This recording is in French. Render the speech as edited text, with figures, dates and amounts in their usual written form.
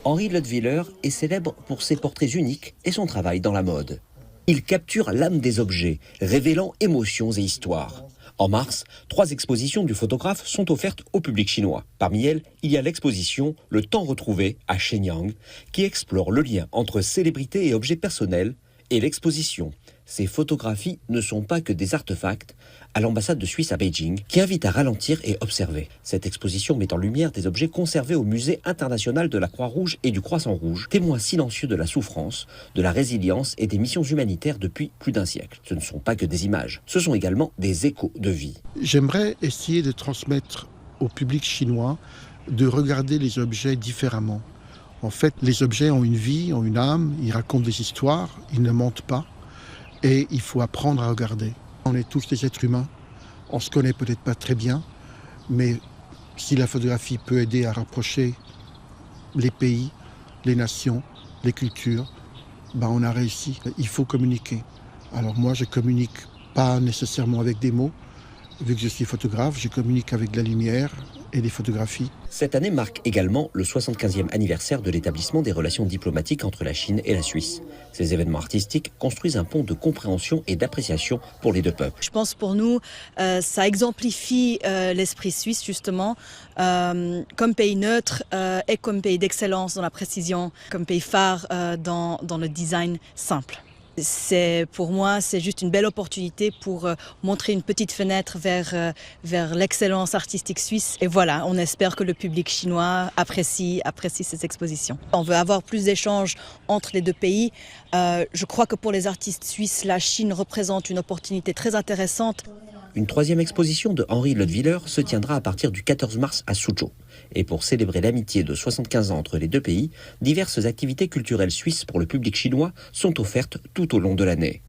Henri Leutwiler est célèbre pour ses portraits uniques et son travail dans la mode. Il capture l'âme des objets, révélant émotions et histoires. En mars, 3 expositions du photographe sont offertes au public chinois. Parmi elles, il y a l'exposition Le temps retrouvé à Shenyang, qui explore le lien entre célébrités et objets personnels, et l'exposition Ces photographies ne sont pas que des artefacts à l'ambassade de Suisse à Beijing, qui invite à ralentir et observer. Cette exposition met en lumière des objets conservés au Musée international de la Croix-Rouge et du Croissant-Rouge, témoins silencieux de la souffrance, de la résilience et des missions humanitaires depuis plus d'un siècle. Ce ne sont pas que des images, ce sont également des échos de vie. J'aimerais essayer de transmettre au public chinois de regarder les objets différemment. En fait, les objets ont une vie, ont une âme, ils racontent des histoires, ils ne mentent pas et il faut apprendre à regarder. On est tous des êtres humains, on ne se connaît peut-être pas très bien, mais si la photographie peut aider à rapprocher les pays, les nations, les cultures, on a réussi. Il faut communiquer. Alors moi, je communique pas nécessairement avec des mots. Vu que je suis photographe, je communique avec la lumière et les photographies. Cette année marque également le 75e anniversaire de l'établissement des relations diplomatiques entre la Chine et la Suisse. Ces événements artistiques construisent un pont de compréhension et d'appréciation pour les deux peuples. Je pense pour nous, ça exemplifie l'esprit suisse justement, comme pays neutre et comme pays d'excellence dans la précision, comme pays phare dans le design simple. Pour moi, c'est juste une belle opportunité pour montrer une petite fenêtre vers l'excellence artistique suisse. Et voilà, on espère que le public chinois apprécie ces expositions. On veut avoir plus d'échanges entre les deux pays. Je crois que pour les artistes suisses, la Chine représente une opportunité très intéressante. Une 3e exposition de Henri Leutwiler se tiendra à partir du 14 mars à Suzhou. Et pour célébrer l'amitié de 75 ans entre les deux pays, diverses activités culturelles suisses pour le public chinois sont offertes tout au long de l'année.